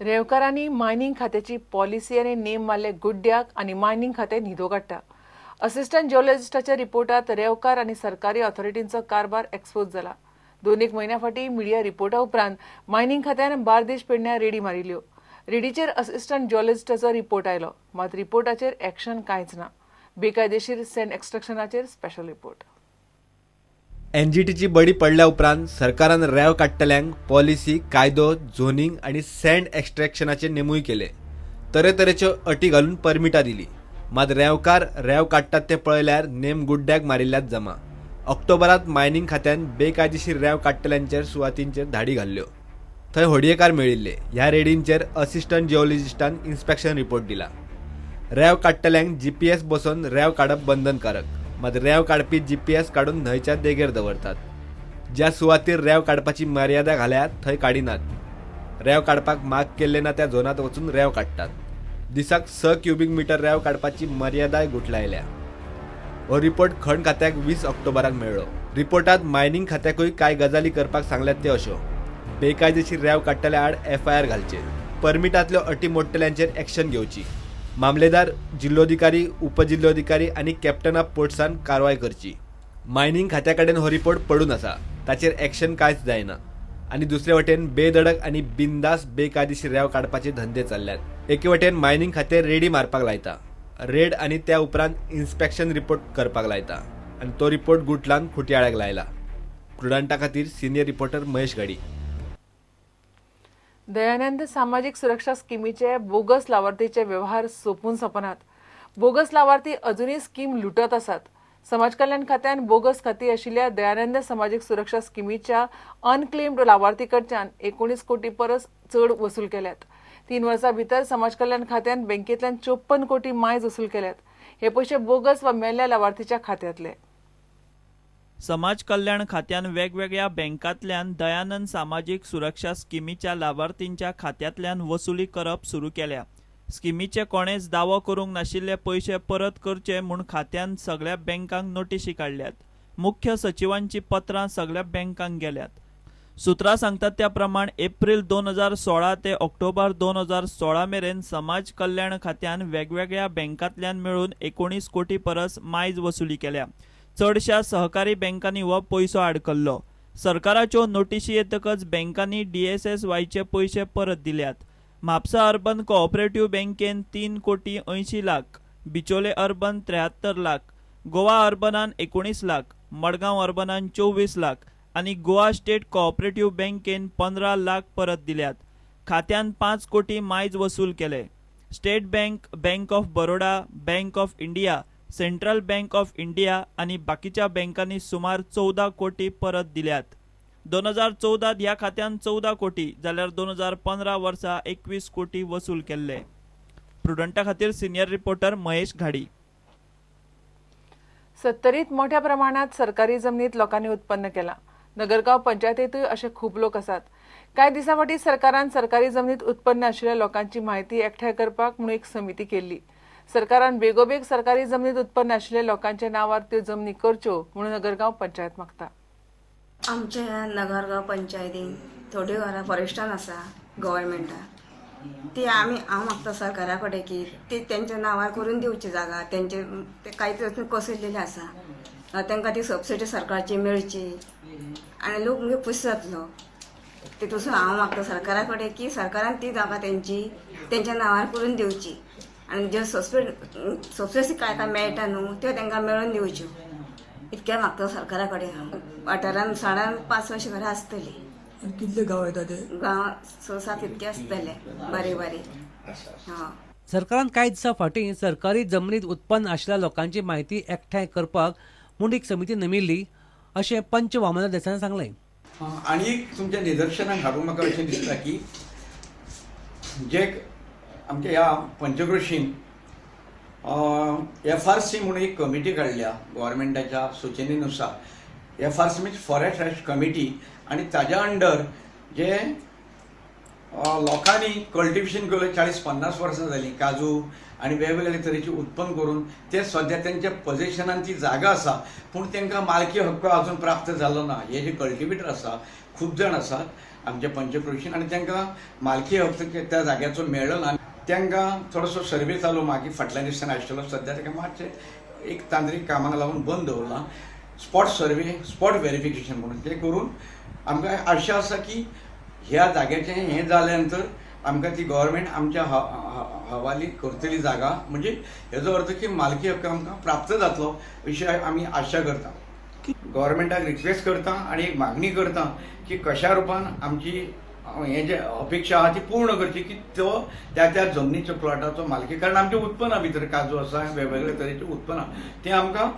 रेवकारांनी mining खात्याची policy आणि name मारले गुड्ड्याक आणि मायनिंग खातें न्हिदो काडटा. असिस्टंट जिओलॉजिस्टाच्या रिपोर्टात रेवकार आणि सरकारी ऑथॉरिटींचो कारभार एक्सपोज जाला. 2 म्हयन्या फाटीं मिडिया रिपोर्टा उपरांत मायनिंग खात्यान बार्देश पेडण्यां रेडी मारिल्ल्यो. रेडीचेर असिस्टंट जिओलॉजिस्टाचो रिपोर्ट आयलो, मात रिपोर्टाचेर एक्शन कांयच ना. बेकायदेशीर सँड एक्सट्रॅक्शनाचेर स्पेशल रिपोर्ट. एनजीटीची बडी पडल्या उपरांत सरकारान रेंव काडटल्यांक पॉलिसी, कायदो, झोनिंग आणि सँड एक्सट्रॅक्शनाचे नेमूय केले. तरेतरेच्यो अटी घालून परमिटां दिली. मात रेंवकार रेंव काडटात ते पळयल्यार नेम गुड्ड्याक मारिल्ल्यात जमा. ऑक्टोबरांत मायनिंग खात्यान बेकायदेशीर रेंव काडटल्यांचेर सुवातींचेर धाडी घाल्ल्यो. थंय होडयेकार मेळिल्ले. ह्या रेडींचेर असिस्टंट जिओलॉजिस्टान इन्स्पेक्शन रिपोर्ट दिला. रेंव काडटल्यांक जीपीएस बसोवन रेंव काडप बंधनकारक. मात रेंव काडपी जीपीएस काडून न्हंयच्या देगेर दवरतात. ज्या सुवातीर रेंव काडपाची मर्यादा घाल्या थंय काडिनात. रेंव काडपाक माग केल्ले ना त्या झोनात वचून रेंव काडटात. दिसाक 6 क्युबिक मीटर रेंव काडपाची मर्यादाय गुठलायल्या. हो रिपोर्ट खण खात्याक 20 ऑक्टोबराक मेळ्ळो. रिपोर्टात मायनिंग खात्याकूय कांय गजाली करपाक सांगल्यात त्यो अश्यो: बेकायदेशीर रेंव काडटल्या आड FIR घालचे, परमिटांतल्यो अटी मोडटल्यांचेर एक्शन घेवची, मामलेदार, जिल्लोधिकारी, उपजिल्लोधिकारी आणि कॅप्टन ऑफ पोर्ट्सान कारवाय करची. मायनिंग खात्या कडेन हो रिपोर्ट पडून आसा, ताचेर एक्शन कांयच जायना. आणि दुसरे वटेन बेधडक आणि बिनदास बेकायदेशीर रेंव काडपाचे धंदे चल्ल्यात. एके वटेन मायनिंग खातें रेडी मारपाक लायता, रेड आणि त्या उपरांत इन्स्पेक्शन रिपोर्ट करपाक लायता, आणि तो रिपोर्ट गुटलान खुट्याळ्याक लायला. प्रुडंटा खातीर सिनियर रिपोर्टर महेश घाडी. दयानंद सामाजिक सुरक्षा स्कीमीचे बोगस लावार्थीचे व्यवहार सोपून सोपनात. बोगस लावार्थी अजूनही स्कीम लुटत आसात. समाज कल्याण खात्यान बोगस खाती आशिल्ल्या दयानंद सामाजिक सुरक्षा स्कीमीच्या अनक्लेम्ड लावार्थी कडच्यान 19 कोटी परस चड वसूल केल्यात. 3 वर्सां भितर समाज कल्याण खात्यान बँकेंतल्यान 54 कोटी मायज वसूल केल्यात. हे पयशे बोगस वा मेल्ल्या लावार्थीच्या खात्यांतले. समाज कल्याण खात्यान वेगवेगळ्या बँकांतल्यान दयानंद सामाजिक सुरक्षा स्कीमीच्या लावार्थींच्या खात्यांतल्यान वसुली करप सुरू केल्या. स्कीमीचे कोणेच दावो करूंक नाशिल्ले पयशे परत करचे म्हूण खात्यान सगळ्या बँकांक नोटीशी काडल्यात. मुख्य सचिवांची पत्रां सगळ्या बँकांक गेल्यात. सुत्रां सांगतात त्या प्रमाण एप्रिल 2016 ते ऑक्टोबर 2016 मेरेन समाज कल्याण खात्यान वेगवेगळ्या बँकांतल्यान मेळून 19 कोटी परस मायज वसुली केल्या. चडशा सहकारी बँकांनी हो पयसो आडकल्लो. सरकाराच्यो नोटीशी येतकच बँकांनी DSSYचे पयशे परत दिल्यात. म्हापसा अर्बन कोऑपरेटिव्ह बँकेन 3 कोटी 80 लाख, बिचोले अर्बन 73 लाख, गोवा अर्बनान 19 लाख, मडगांव अर्बनान 24 लाख आणि गोवा स्टेट कोऑपरेटिव्ह बँकेन 15 लाख परत दिल्यात. खात्यान 5 कोटी मायज वसूल केले. State bank, bank of Baroda, bank of India, central bank of India आणि बाकीच्या बँकांनी सुमार 14 कोटी परत दिल्यात. 2014 ह्या खात्यान 14 कोटी जाल्यार 2015 वर्सा 21 कोटी वसूल केल्ले. प्रुडंटा खातीर सिनियर रिपोर्टर महेश घाडी. सत्तरीत मोठ्या प्रमाणात सरकारी जमनीत लोकांनी उत्पन्न केला. नगरगाव पंचायतीतूय असे खूप लोक आसात. कांय दिसां फाटीं सरकारान सरकारी जमनीत उत्पन्न आशिल्ल्या लोकांची म्हायती एकठांय करपाक म्हणून एक समिती केल्ली. सरकारान बेगोबेग सरकारी जमनीत उत्पन्न आशिल्ल्या लोकांच्या नांवार त्यो जमनी करच्यो म्हणून नगरगाव पंचायत मागता. आमच्या नगरगाव पंचायतीन थोडी घरां फॉरेस्टान आसा गव्हर्मेंटान. ती हांव मागता सरकारा कडेन की ती तेंच्या नांवार करून दिवची जागा. तेंचे ते कांयच कसयलेले आसा. तांकां ती सबसिडी सरकारची मेळची आनी लोक म्हणजे खूश जातलो. तितून हांव मागता सरकारा कडेन की सरकारान ती जागा तेंच्या नांवार करून दिवची आनी ज्यो सबसिडी काय मेळटा न्हू त्यो तांकां मेळून दिवच्यो. इतकें मागता सरकारा कडेन. वाठारान 500 घरां आसतली. कितले गांव येता ते? गांव 6-7 इतके आसतले बारीक बारीक. सरकारान कांय दिसां फाटीं सरकारी जमनीत उत्पन्न आशिल्ल्या लोकांची म्हायती एकठांय करपाक म्हूण एक समिती नेमिल्ली अशें पंच वामन देसायान सांगलें. आनी एक तुमच्या निदर्शनाक हाडून म्हाका अशें दिसता की जे आमच्या ह्या पंचक्रोशीन FRC म्हणून एक कमिटी काडल्या गव्हर्मेंटाच्या सुचनेनुसार. FRC means forest rest committee. आणि ताज्या अंडर जे लोकांनी कल्टिवेशन केलं 40-50 वर्सां जाली काजू आणि वेगवेगळे तरेचे उत्पन्न करून ते सध्या त्यांच्या पोझिशनान ती जागा आसा पूण तांकां मालकी हक्क अजून प्राप्त जालो ना. हे जे कल्टिवेटर आसा खूब जाण आसात आमच्या पंचक्रोशीन आणि तांकां मालकी हक्क त्या जाग्याचो मेळ्ळो ना. तांकां थोडोसो सर्वे चालू मागीर फाटल्या दिसांनी आशिल्लो सध्या ताका मातशें एक तांत्रीक कामाक लागून बंद दवरला. स्पॉट सर्वे स्पॉट व्हेरिफिकेशन म्हणून ते करून आमकां आशा आसा की ह्या जाग्याचें हें जाल्या नंतर आमकां ती गव्हर्मेंट आमच्या हवाली करतली जागा म्हणजे हेजो अर्थ की मालकी हक्क आमकां प्राप्त जातलो अशी आमी आशा करता. गव्हर्मेंटाक रिक्वेस्ट करता आणि एक मागणी करता की कशा रुपान आमची हे जे अपेक्षा आहा ती पूर्ण करची की तो त्या त्या जमनीचो प्लॉटाचो मालकी कारण आमचे उत्पन्ना भितर काजू आसा वेगवेगळे तरेचे उत्पन्न ते आमकां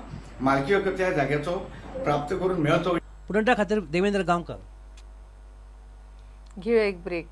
मालकी हक्क त्या जाग्याचो प्राप्त करून मेळचो. पुणेटा खातीर देवेंद्र गांवकर. घेऊया एक ब्रेक.